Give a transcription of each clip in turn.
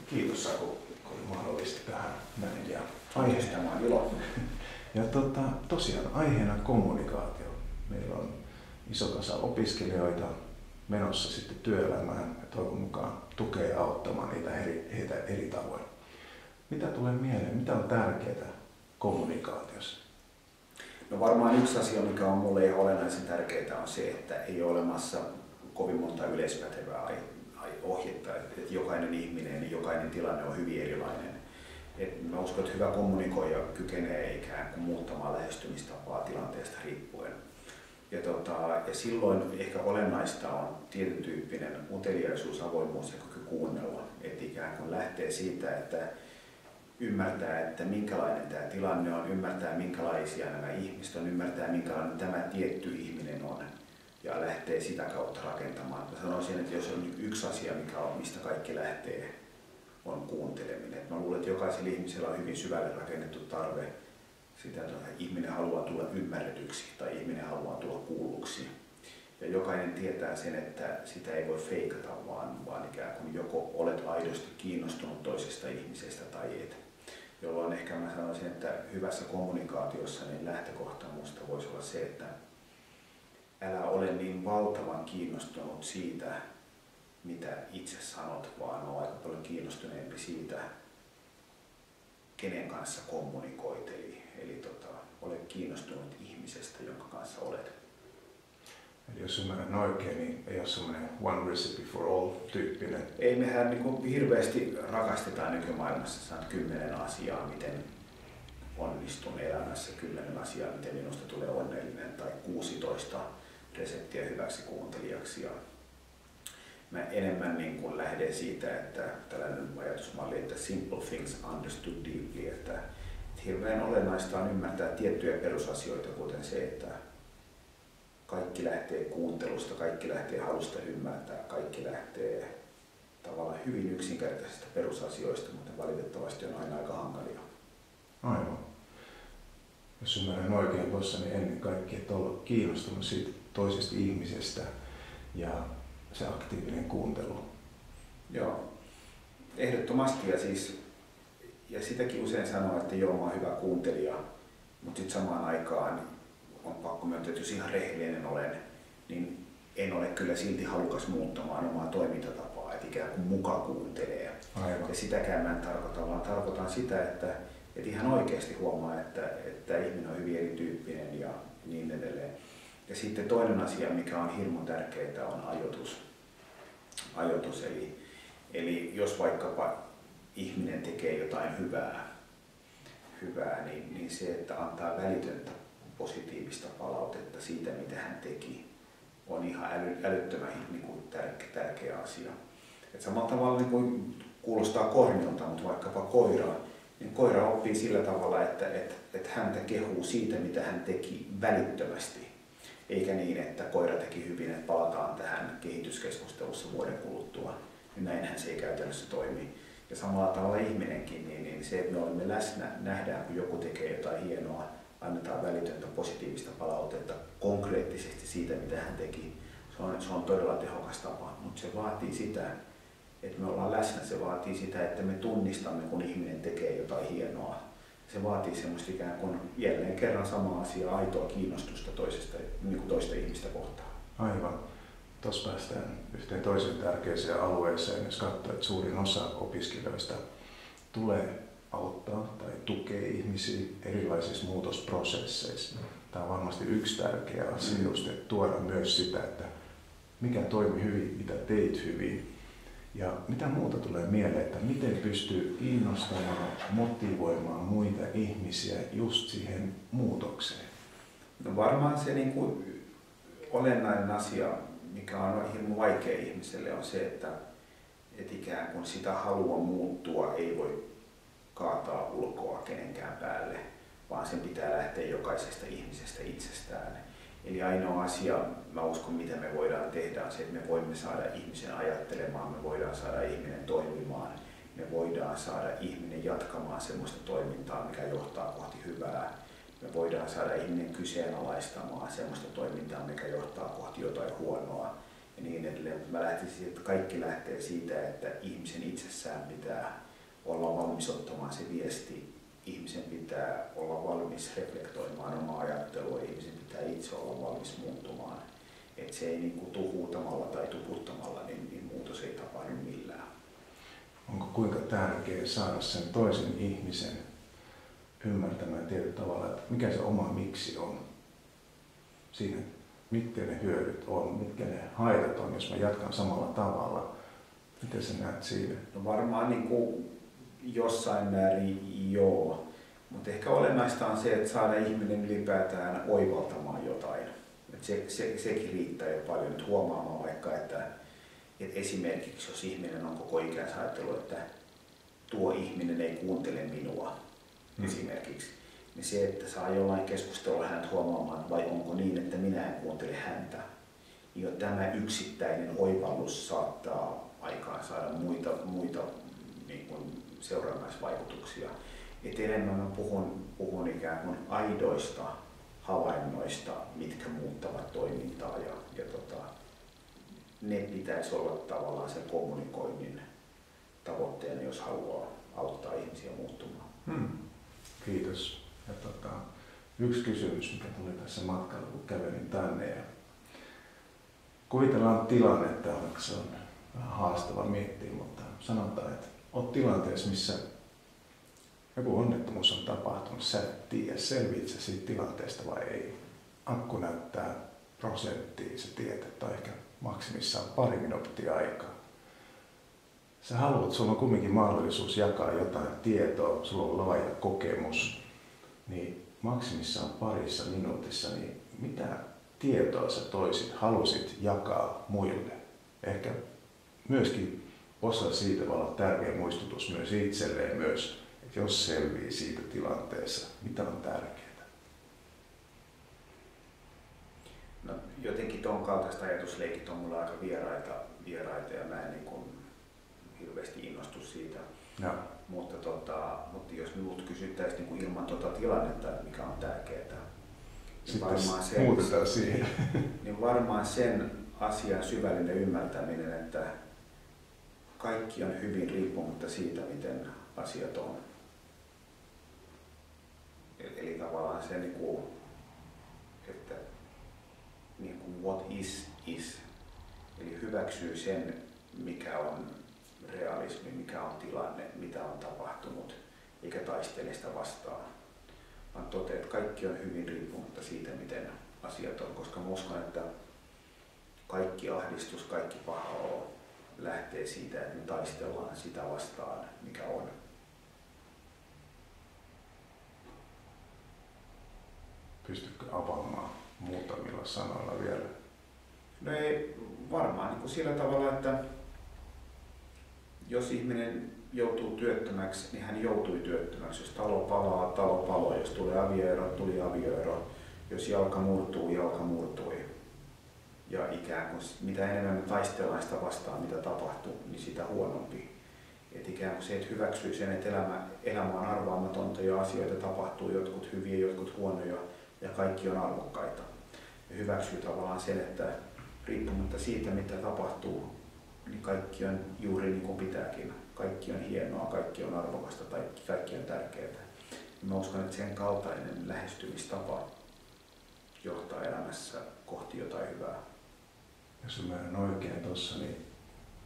Kiitos Saku, kun oli mahdollista tähän näin. Ja aiheesta on ilo. Ja tosiaan aiheena kommunikaatio. Meillä on iso kasa opiskelijoita menossa sitten työelämään ja toivon mukaan tukea ja auttamaan heitä eri tavoin. Mitä tulee mieleen? Mitä on tärkeää kommunikaatiossa? No varmaan yksi asia, mikä on mulle ihan olennaisen tärkeää, on se, että ei ole olemassa kovin monta yleispätevää ohjetta. Että jokainen ihminen, jokainen tilanne on hyvin erilainen. Mä uskon, että hyvä kommunikoija kykenee ikään kuin muuttamaan lähestymistapaa tilanteesta riippuen. Ja silloin ehkä olennaista on tietyn tyyppinen uteliaisuus, avoimuus ja kyky kuunnella. Että ikään kuin lähtee siitä, että ymmärtää, että minkälainen tämä tilanne on, ymmärtää minkälaisia nämä ihmiset on, ymmärtää minkälainen tämä tietty ihminen on ja lähtee sitä kautta rakentamaan. Mä sanoisin, että jos on yksi asia, mistä kaikki lähtee, on kuunteleminen. Mä luulen, että jokaisella ihmisellä on hyvin syvälle rakennettu tarve sitä, että ihminen haluaa tulla ymmärretyksi tai ihminen haluaa tulla kuulluksi. Ja jokainen tietää sen, että sitä ei voi feikata, vaan ikään kuin joko olet aidosti kiinnostunut toisesta ihmisestä tai et. Jolloin ehkä mä sanoisin, että hyvässä kommunikaatiossa niin lähtökohta minusta voisi olla se, että älä ole niin valtavan kiinnostunut siitä, mitä itse sanot, vaan ole aika paljon kiinnostuneempi siitä, kenen kanssa kommunikoit. Eli ole kiinnostunut ihmisestä, jonka kanssa olet. Eli jos ymmärrän oikein, niin ei ole semmoinen one recipe for all -tyyppinen. Ei, mehän niin hirveästi rakastetaan nykymaailmassa 10 asiaa, miten onnistun elämässä, 10 asiaa, miten minusta tulee onnellinen, tai 16 reseptiä hyväksi kuuntelijaksi. Ja mä enemmän niin kuin lähden siitä, että tällainen ajatusmalli, että simple things understood deeply, että hirveän olennaista on ymmärtää tiettyjä perusasioita, kuten se, että kaikki lähtee kuuntelusta, kaikki lähtee halusta ymmärtää, kaikki lähtee tavallaan hyvin yksinkertaisista perusasioista, mutta valitettavasti on aina aika hankalia. Aivan. Jos ymmärrän oikein tuossa, niin ennen kaikkea, että olla kiinnostunut siitä toisesta ihmisestä ja se aktiivinen kuuntelu. Joo, ehdottomasti ja sitäkin usein sanoo, että joo, mä oon hyvä kuuntelija, mutta sitten samaan aikaan on pakko myöntää, että jos ihan rehellinen olen, niin en ole kyllä silti halukas muuttamaan omaa toimintatapaa, että ikään kuin muka kuuntelee. Aivan. Ja sitäkään mä en tarkoita, vaan tarkoitan sitä, että ihan oikeasti huomaa, että ihminen on hyvin erityyppinen ja niin edelleen. Ja sitten toinen asia, mikä on hirmu tärkeää, on ajoitus. Eli jos vaikkapa ihminen tekee jotain hyvää niin se, että antaa välitöntä positiivista palautetta siitä, mitä hän teki, on ihan älyttömän tärkeä asia. Et samalla tavalla niin kuin kuulostaa korniolta, mutta vaikkapa koira, niin koira oppii sillä tavalla, että häntä kehuu siitä, mitä hän teki välittömästi. Eikä niin, että koira teki hyvin, että palataan tähän kehityskeskustelussa vuoden kuluttua. Niin näinhän se ei käytännössä toimi. Ja samalla tavalla ihminenkin, niin se, että me olemme läsnä, nähdään, kun joku tekee jotain hienoa, annetaan välitöntä positiivista palautetta konkreettisesti siitä, mitä hän teki. Se on todella tehokas tapa, mutta se vaatii sitä, että me ollaan läsnä. Se vaatii sitä, että me tunnistamme, kun ihminen tekee jotain hienoa. Se vaatii semmoista ikään kuin jälleen kerran sama asia, aitoa kiinnostusta toista ihmistä kohtaan. Aivan. Tuossa päästään yhteen toiseen tärkeäseen alueeseen, jos katsoo, että suurin osa opiskelijoista tulee auttaa tai tukee ihmisiä erilaisissa muutosprosesseissa. Tämä on varmasti yksi tärkeä asia, just, että tuoda myös sitä, että mikä toimi hyvin, mitä teit hyvin. Ja mitä muuta tulee mieleen, että miten pystyy innostamaan, motivoimaan muita ihmisiä just siihen muutokseen? No varmaan se niin kuin olennainen asia, mikä on hirmu vaikea ihmiselle, on se, että ikään kuin sitä halua muuttua ei voi kaataa ulkoa kenenkään päälle, vaan sen pitää lähteä jokaisesta ihmisestä itsestään. Eli ainoa asia, mä uskon, mitä me voidaan tehdä, on se, että me voimme saada ihmisen ajattelemaan, me voidaan saada ihminen toimimaan, me voidaan saada ihminen jatkamaan sellaista toimintaa, mikä johtaa kohti hyvää. Me voidaan saada ihminen kyseenalaistamaan sellaista toimintaa, mikä johtaa kohti jotain huonoa. ja niin edelleen. Mä lähtisin, että kaikki lähtee siitä, että ihmisen itsessään pitää olla valmis ottamaan se viesti. Ihmisen pitää olla valmis reflektoimaan omaa ajattelua, ihmisen pitää itse olla valmis muuttumaan. Että se ei niin kuin tuhuutamalla tai tuputtamalla, niin muutos ei tapahdu millään. Onko kuinka tärkeää saada sen toisen ihmisen ymmärtämään tietyllä tavalla, että mikä se oma miksi on? Siinä, mitkä ne hyödyt on, mitkä ne haitat on, jos mä jatkan samalla tavalla. Miten sä näet siinä? No varmaan niin kuin jossain määrin joo, mutta ehkä olennaista on se, että saada ihminen ylipäätään oivaltamaan jotain. Sekin riittää jo paljon nyt huomaamaan vaikka, että esimerkiksi jos ihminen on koko ikänsä ajatellut, että tuo ihminen ei kuuntele minua esimerkiksi, niin se, että saa jollain keskustella häntä huomaamaan, vai onko niin, että minä en kuuntele häntä, niin jo tämä yksittäinen oivallus saattaa aikaan saada muita niin kuin seurannaisvaikutuksia. Et enemmän mä puhun ikään kuin aidoista havainnoista, mitkä muuttavat toimintaa ja ne pitäisi olla tavallaan sen kommunikoinnin tavoitteena, jos haluaa auttaa ihmisiä muuttumaan. Kiitos. Ja yksi kysymys, mikä tuli tässä matkalla, kun kävelin tänne. Ja kuvitellaan tilannetta, vaikka se on vähän haastava miettiä, mutta sanotaan, että olet tilanteessa, missä joku onnettomuus on tapahtunut, sä et tiedä, selviät sä siitä tilanteesta vai ei. Akku näyttää prosenttia, sä tiedät, että on ehkä maksimissaan pari minuuttia aikaa. Sä haluat, sulla on kumminkin mahdollisuus jakaa jotain tietoa, sulla on laaja kokemus, niin maksimissaan parissa minuutissa, niin mitä tietoa sä halusit jakaa muille? Ehkä myöskin osa siitä voi olla tärkeä muistutus myös itselleen myös, että jos selvii siitä tilanteessa, mitä on tärkeää. No, jotenkin tuon kaltaista ajatusleikit on mulle aika vieraita ja mä en niin kuin hirveästi innostu siitä. No. Mutta jos minulta kysyttäisiin niin kuin ilman tilannetta, mikä on tärkeää, niin varmaan sen asian syvällinen ymmärtäminen, että kaikki on hyvin riippumatta siitä, miten asiat on. Eli tavallaan se, että what is. Eli hyväksyy sen, mikä on realismi, mikä on tilanne, mitä on tapahtunut, eikä taistele sitä vastaan. Vaan toteaa, että kaikki on hyvin riippumatta siitä, miten asiat on, koska mä uskon, että kaikki ahdistus, kaikki paha olo lähtee siitä, että me taistellaan sitä vastaan, mikä on. Pystytkö avaamaan muutamilla sanoilla vielä? No ei varmaan niin kuin sillä tavalla, että jos ihminen joutuu työttömäksi, niin hän joutui työttömäksi. Jos talo palaa, talo paloi. Jos tulee avioero, tuli avioero. Jos jalka murtui. Ja ikään kuin mitä enemmän me taistellaan sitä vastaan, mitä tapahtuu, niin sitä huonompi. Et ikään kuin se, että hyväksyy sen, että elämä on arvaamatonta ja asioita tapahtuu, jotkut hyviä, jotkut huonoja ja kaikki on arvokkaita. Ja hyväksyy tavallaan sen, että riippumatta siitä, mitä tapahtuu, niin kaikki on juuri niin kuin pitääkin. Kaikki on hienoa, kaikki on arvokasta, kaikki on tärkeää. Ja mä uskon, että sen kaltainen lähestymistapa johtaa elämässä kohti jotain hyvää. Jos ymmärrän oikein tuossa, niin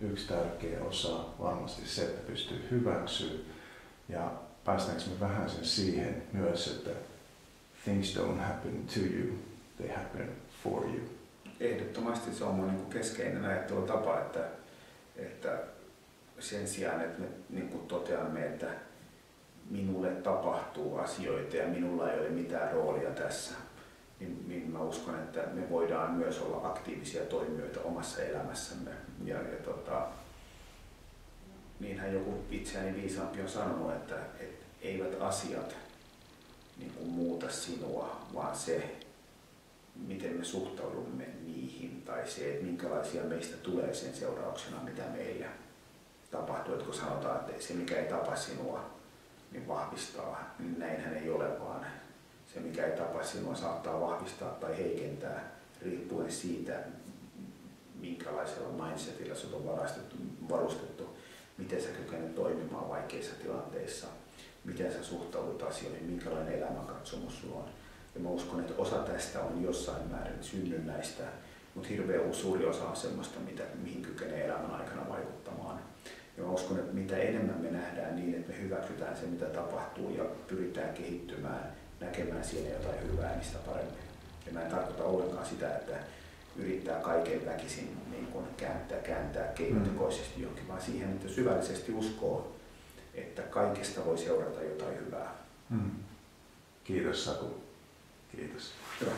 yksi tärkeä osa varmasti se, että pystyy hyväksyä. Ja päästäänkö me vähän sen siihen myös, että things don't happen to you, they happen for you. Ehdottomasti se on mun niin kuin keskeinen ajattelutapa, että sen sijaan, että me niin kuin toteamme, että minulle tapahtuu asioita ja minulla ei ole mitään roolia tässä, niin mä uskon, että me voidaan myös olla aktiivisia toimijoita omassa elämässämme. Niinhän joku itseäni viisaampi on sanonut, että eivät asiat niin kuin muuta sinua, vaan se, miten me suhtaudumme niihin tai se, että minkälaisia meistä tulee sen seurauksena, mitä meillä tapahtuu. Että kun sanotaan, että se mikä ei tapa sinua, niin vahvistaa, niin näinhän ei ole, vaan se mikä ei tapa sinua saattaa vahvistaa tai heikentää riippuen siitä, minkälaisella mindsetillä sut on varustettu, miten sä kykenet toimimaan vaikeissa tilanteissa, miten sä suhtaudut asioihin, minkälainen elämänkatsomus sulla on. Ja mä uskon, että osa tästä on jossain määrin synnynnäistä, mutta hirveän suuri osa on semmoista, mihin kykenee elämän aikana vaikuttamaan. Ja mä uskon, että mitä enemmän me nähdään niin, että me hyväksytään se, mitä tapahtuu ja pyritään kehittymään, näkemään siinä jotain hyvää, niin sitä paremmin. Ja mä en tarkoita ollenkaan sitä, että yrittää kaiken väkisin niin kun kääntää keinotekoisesti johonkin, vaan siihen, että syvällisesti uskoo, että kaikesta voi seurata jotain hyvää. Kiitos Saku. Kiitos. Hyvä.